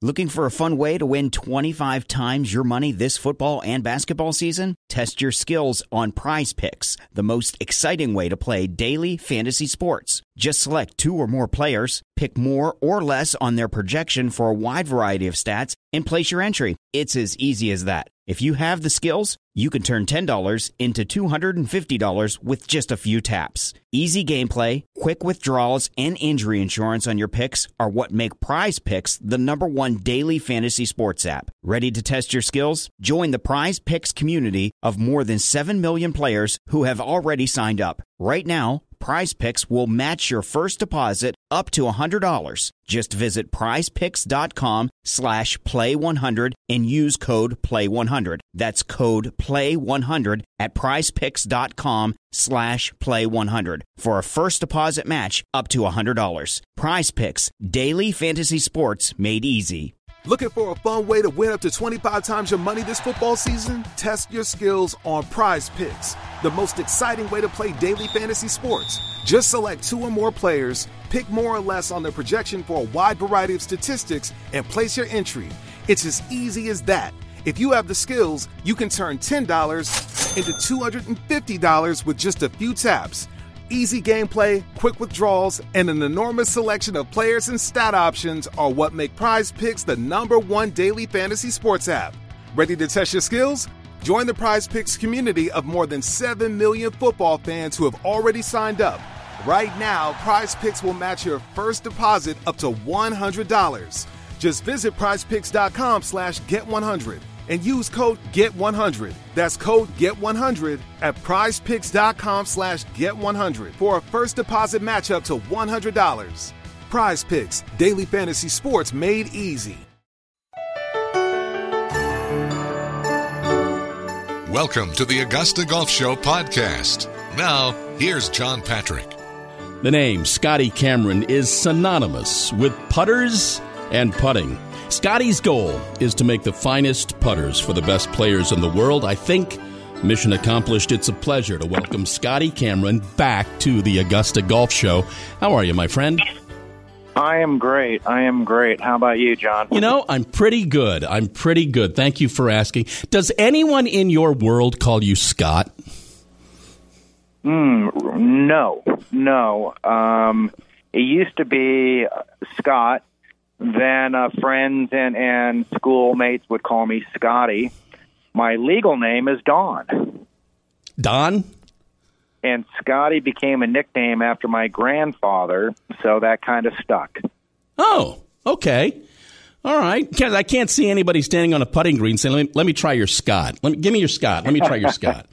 Looking for a fun way to win 25 times your money this football and basketball season? Test your skills on Prize Picks, the most exciting way to play daily fantasy sports. Just select 2 or more players, pick more or less on their projection for a wide variety of stats, and place your entry. It's as easy as that. If you have the skills, you can turn $10 into $250 with just a few taps. Easy gameplay, quick withdrawals, and injury insurance on your picks are what make Prize Picks the #1 daily fantasy sports app. Ready to test your skills? Join the Prize Picks community of more than 7 million players who have already signed up. Right now, Prize Picks will match your first deposit up to $100. Just visit prizepicks.com/play100 and use code PLAY100. That's code PLAY100 at prizepicks.com/play100 for a first deposit match up to $100. Prize Picks, daily fantasy sports made easy. Looking for a fun way to win up to 25 times your money this football season? Test your skills on Prize Picks, the most exciting way to play daily fantasy sports. Just select 2 or more players, pick more or less on their projection for a wide variety of statistics, and place your entry. It's as easy as that. If you have the skills, you can turn $10 into $250 with just a few taps. Easy gameplay, quick withdrawals, and an enormous selection of players and stat options are what make Prize Picks the #1 daily fantasy sports app. Ready to test your skills? Join the Prize Picks community of more than 7 million football fans who have already signed up. Right now, Prize Picks will match your first deposit up to $100. Just visit prizepicks.com/get100 and use code GET100. That's code GET100 at prizepicks.com/get100 for a first deposit match up to $100. Prize Picks, daily fantasy sports made easy. Welcome to the Augusta Golf Show podcast. Now, here's John Patrick. The name Scotty Cameron is synonymous with putters and putting. Scotty's goal is to make the finest putters for the best players in the world. I think mission accomplished. It's a pleasure to welcome Scotty Cameron back to the Augusta Golf Show. How are you, my friend? I am great. How about you, John? You know, I'm pretty good. Thank you for asking. Does anyone in your world call you Scott? No. It used to be Scott. Then friends and schoolmates would call me Scotty. My legal name is Don. Don? And Scotty became a nickname after my grandfather, so that kind of stuck. Oh, okay. All right. Because I can't see anybody standing on a putting green saying, let me try your Scott. Give me your Scott. Let me try your Scott.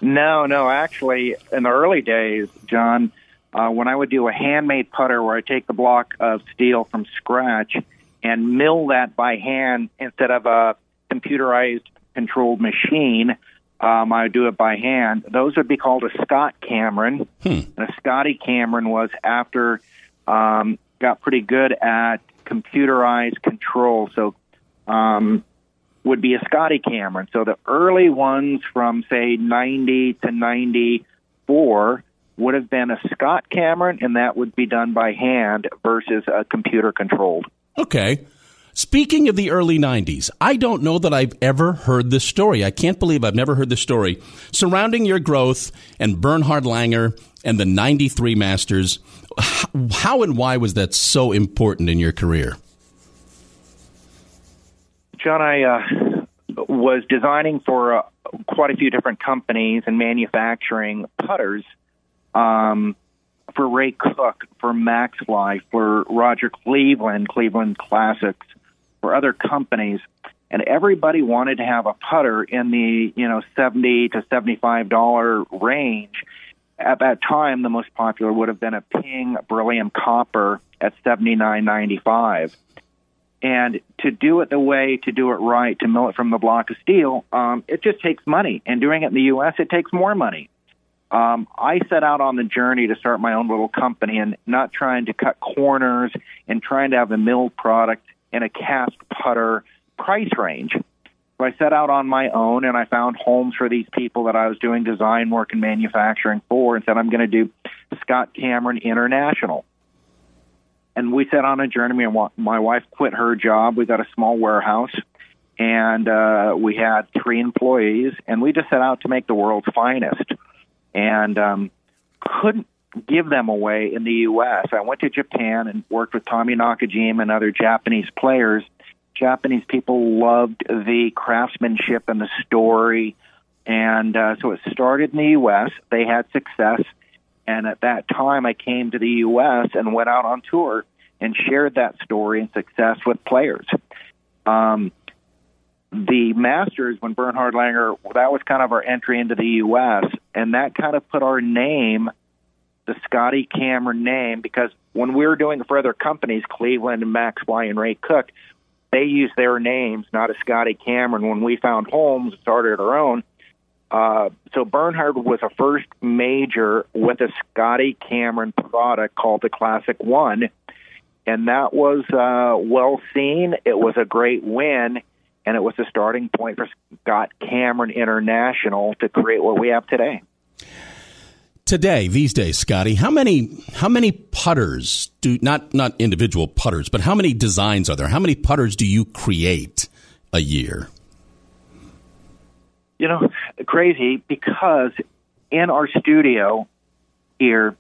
No. Actually, in the early days, John, when I would do a handmade putter where I take the block of steel from scratch and mill that by hand instead of a computerized controlled machine, I would do it by hand. Those would be called a Scott Cameron. And a Scotty Cameron was after got pretty good at computerized control, so would be a Scotty Cameron. So the early ones from, say, 90 to 94 would have been a Scott Cameron, and that would be done by hand versus a computer-controlled. Okay. Speaking of the early 90s, I don't know that I've ever heard this story. I can't believe I've never heard this story. Surrounding your growth and Bernhard Langer and the 93 Masters, how and why was that so important in your career? John, I was designing for quite a few different companies and manufacturing putters for Ray Cook, for Maxfly, for Roger Cleveland Classics, for other companies, and everybody wanted to have a putter in the $70 to $75 range. At that time, the most popular would have been a Ping Beryllium Copper at $79.95. And to do it right, to mill it from the block of steel, it just takes money. And doing it in the U.S., it takes more money. I set out on the journey to start my own little company and not trying to cut corners and trying to have a milled product in a cast putter price range. So I set out on my own, and I found homes for these people that I was doing design work and manufacturing for, and said, I'm going to do Scott Cameron International. And we set on a journey. My wife quit her job. We got a small warehouse, and we had 3 employees, and we just set out to make the world's finest. And couldn't give them away in the U.S. I went to Japan and worked with Tommy Nakajima and other Japanese players. Japanese people loved the craftsmanship and the story, and so it started in the U.S. They had success, and at that time I came to the U.S. and went out on tour and shared that story and success with players. The Masters, when Bernhard Langer, that was kind of our entry into the U.S., and that kind of put our name, the Scotty Cameron name, because when we were doing it for other companies, Cleveland and Max Fly and Ray Cook, they used their names, not a Scotty Cameron. When we found homes, started our own. So Bernhard was a first major with a Scotty Cameron product called the Classic One, and that was well seen. It was a great win, and it was the starting point for Scott Cameron International to create what we have today. Today, these days, Scotty, how many putters do not individual putters, but how many designs are there? How many putters do you create a year? You know, crazy, because in our studio here,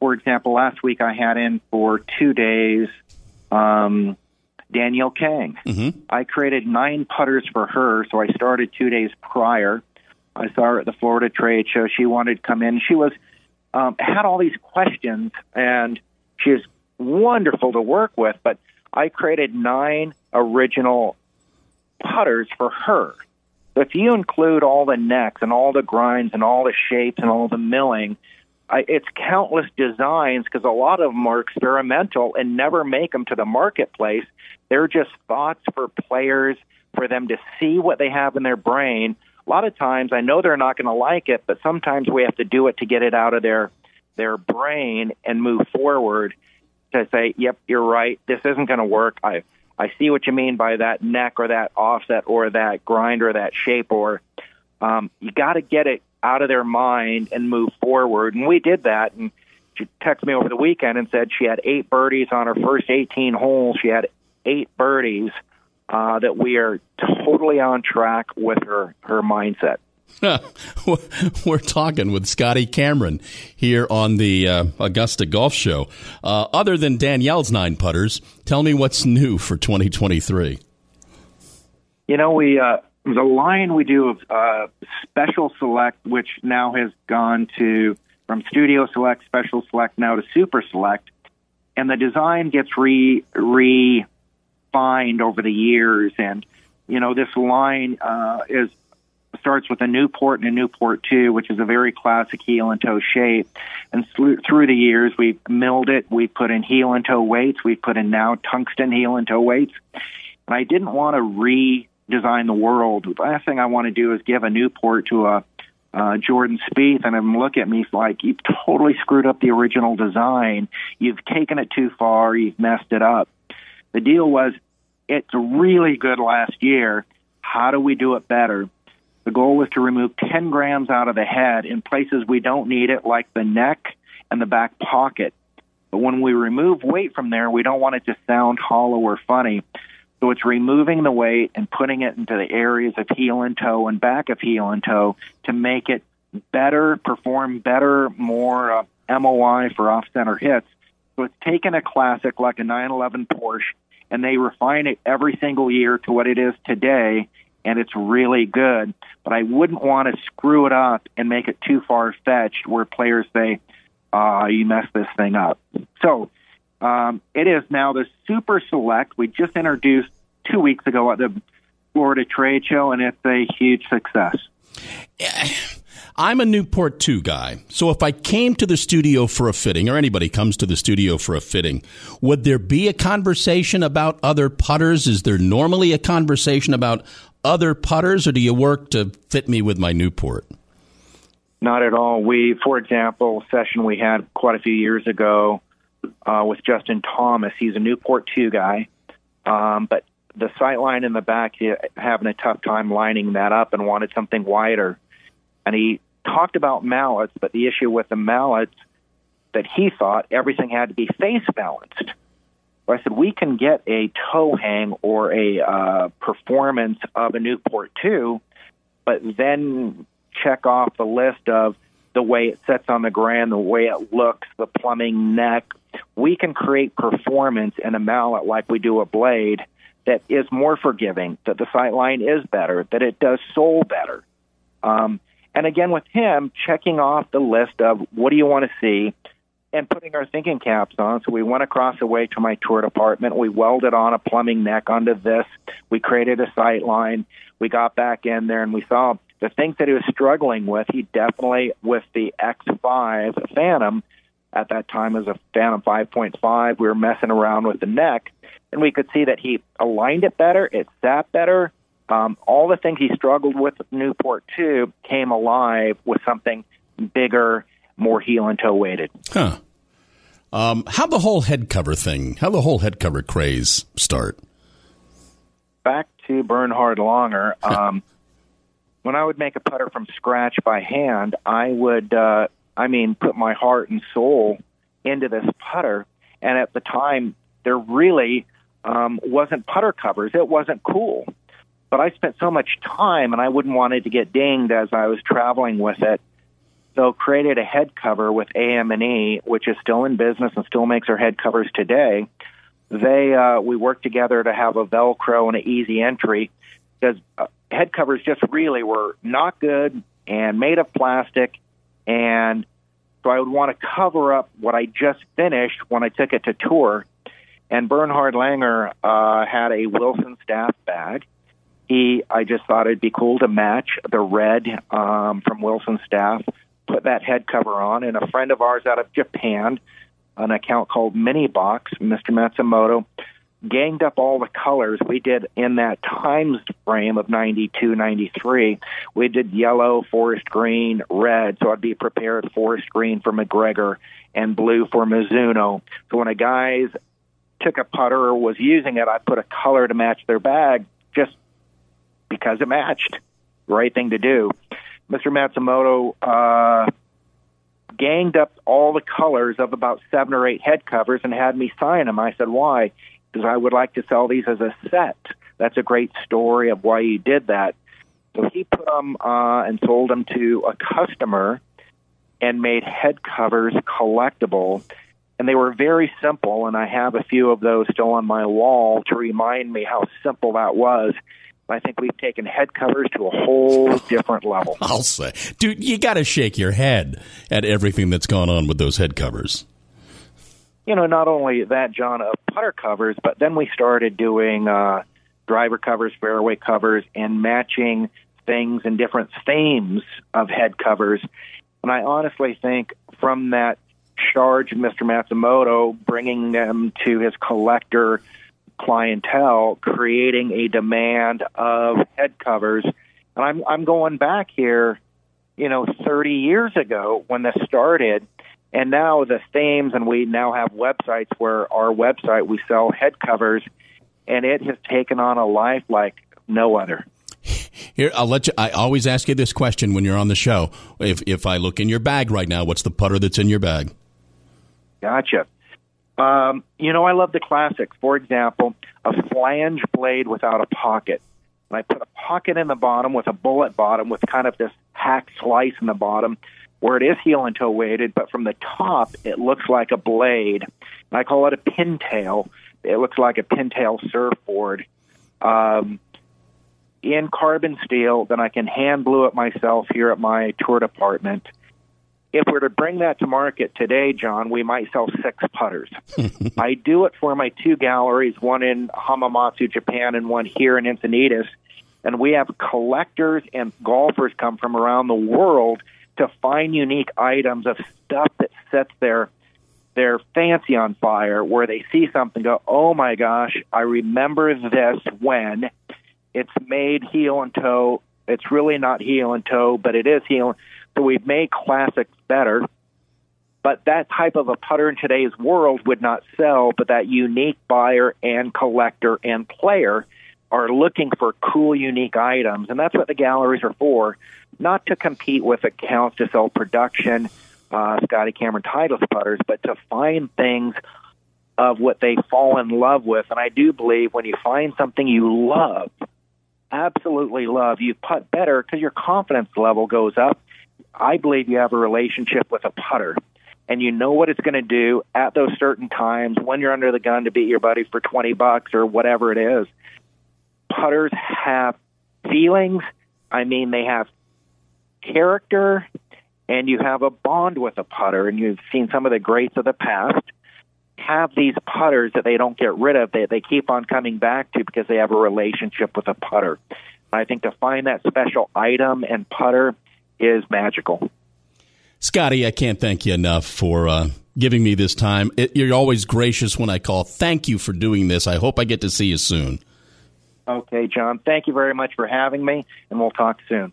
for example, last week I had in for 2 days Danielle Kang. Mm-hmm. I created 9 putters for her, so I started 2 days prior. I saw her at the Florida Trade Show. She wanted to come in. She was had all these questions, and she was wonderful to work with, but I created 9 original putters for her. So if you include all the necks and all the grinds and all the shapes and all the milling, it's countless designs, because a lot of them are experimental and never make them to the marketplace. They're just thoughts for players, for them to see what they have in their brain. A lot of times, I know they're not going to like it, but sometimes we have to do it to get it out of their brain and move forward to say, yep, you're right, this isn't going to work. I see what you mean by that neck or that offset or that grind or that shape, or you got to get it out of their mind and move forward. And we did that. And she texted me over the weekend and said she had 8 birdies on her first 18 holes. She had 8 birdies. That we are totally on track with her mindset. We're talking with Scotty Cameron here on the Augusta Golf Show. Other than Danielle's 9 putters, tell me what's new for 2023. You know, the line we do of Special Select, which now has gone from Studio Select, Special Select, now to Super Select, and the design gets refined over the years. And, you know, this line starts with a Newport and a Newport 2, which is a very classic heel and toe shape. And through the years, we've milled it. We put in heel and toe weights. We put in now tungsten heel and toe weights. And I didn't want to redesign the world. The last thing I want to do is give a Newport to a Jordan Spieth and him look at me like, you've totally screwed up the original design. You've taken it too far. You've messed it up. The deal was, it's really good last year. How do we do it better? The goal was to remove 10 grams out of the head in places we don't need it, like the neck and the back pocket. But when we remove weight from there, we don't want it to sound hollow or funny. So it's removing the weight and putting it into the areas of heel and toe and back of heel and toe to make it better, perform better, more MOI for off-center hits. So it's taken a classic like a 911 Porsche, and they refine it every single year to what it is today, and it's really good. But I wouldn't want to screw it up and make it too far-fetched where players say, you messed this thing up. So it is now the Super Select. We just introduced 2 weeks ago at the Florida Trade Show, and it's a huge success. I'm a Newport 2 guy, so if I came to the studio for a fitting, or anybody comes to the studio for a fitting, would there be a conversation about other putters? Is there normally a conversation about other putters, or do you work to fit me with my Newport? Not at all. For example, a session we had quite a few years ago with Justin Thomas. He's a Newport 2 guy, but the sight line in the back, he having a tough time lining that up and wanted something wider. And he talked about mallets, but the issue with the mallets that he thought everything had to be face balanced. So I said, we can get a toe hang or a performance of a Newport 2, but then check off the list of the way it sits on the ground, the way it looks, the plumbing neck. We can create performance in a mallet like we do a blade that is more forgiving, that the sight line is better, that it does sole better. And again, with him, checking off the list of what do you want to see and putting our thinking caps on. So we went across the way to my tour department. We welded on a plumbing neck onto this. We created a sight line. We got back in there, and we saw the things that he was struggling with. He definitely, with the X5 Phantom, at that time as a Phantom 5.5, we were messing around with the neck, and we could see that he aligned it better, it sat better. All the things he struggled with Newport 2 came alive with something bigger, more heel and toe weighted. Huh. How the whole head cover craze start? Back to Bernhard Langer. When I would make a putter from scratch by hand, I would, put my heart and soul into this putter. And at the time, there really wasn't putter covers. It wasn't cool. But I spent so much time, and I wouldn't want it to get dinged as I was traveling with it. So created a head cover with AM&E, which is still in business and still makes our head covers today. We worked together to have a Velcro and an easy entry, because head covers just really were not good and made of plastic. And so I would want to cover up what I just finished when I took it to tour. And Bernhard Langer had a Wilson Staff bag. I just thought it'd be cool to match the red from Wilson Staff, put that head cover on. And a friend of ours out of Japan, an account called Mini Box, Mr. Matsumoto, ganged up all the colors we did in that times frame of 92, 93. We did yellow, forest green, red, so I'd be prepared forest green for McGregor and blue for Mizuno. So when a guy took a putter or was using it, I'd put a color to match their bag just because it matched. Right thing to do. Mr. Matsumoto ganged up all the colors of about 7 or 8 head covers and had me sign them. I said, why? Because I would like to sell these as a set. That's a great story of why you did that. So he put them and sold them to a customer and made head covers collectible. And they were very simple, and I have a few of those still on my wall to remind me how simple that was. I think we've taken head covers to a whole different level. I'll say. Dude, you got to shake your head at everything that's gone on with those head covers. Not only that, John, of putter covers, but then we started doing driver covers, fairway covers, and matching things in different themes of head covers. And I honestly think from that charge of Mr. Matsumoto, bringing them to his collector clientele, creating a demand of head covers. And I'm going back here, 30 years ago when this started, and now the themes, and we now have websites where our website, we sell head covers, and it has taken on a life like no other. Here, I'll let you. I always ask you this question when you're on the show. If I look in your bag right now, what's the putter that's in your bag? Gotcha. I love the classics. For example, a flange blade without a pocket. And I put a pocket in the bottom with a bullet bottom with kind of this hack slice in the bottom where it is heel and toe weighted, but from the top it looks like a blade. And I call it a pintail. It looks like a pintail surfboard. In carbon steel, then I can hand blue it myself here at my tour department. If we were to bring that to market today, John, we might sell 6 putters. I do it for my 2 galleries, one in Hamamatsu, Japan, and one here in Encinitas. And we have collectors and golfers come from around the world to find unique items of stuff that sets their fancy on fire, where they see something and go, oh my gosh, I remember this when it's made heel and toe. It's really not heel and toe, but it is heel. So we've made classics better. But that type of a putter in today's world would not sell, but that unique buyer and collector and player are looking for cool, unique items. And that's what the galleries are for, not to compete with accounts to sell production, Scotty Cameron Titleist putters, but to find things of what they fall in love with. And I do believe when you find something you love, absolutely love, you putt better because your confidence level goes up. I believe you have a relationship with a putter, and you know what it's going to do at those certain times when you're under the gun to beat your buddy for $20 or whatever it is. Putters have feelings. I mean, they have character, and you have a bond with a putter, and you've seen some of the greats of the past have these putters that they don't get rid of, that they keep on coming back to because they have a relationship with a putter. I think to find that special item and putter is magical. Scotty, I can't thank you enough for giving me this time. You're always gracious when I call. Thank you for doing this. I hope I get to see you soon. Okay, John. Thank you very much for having me, and we'll talk soon.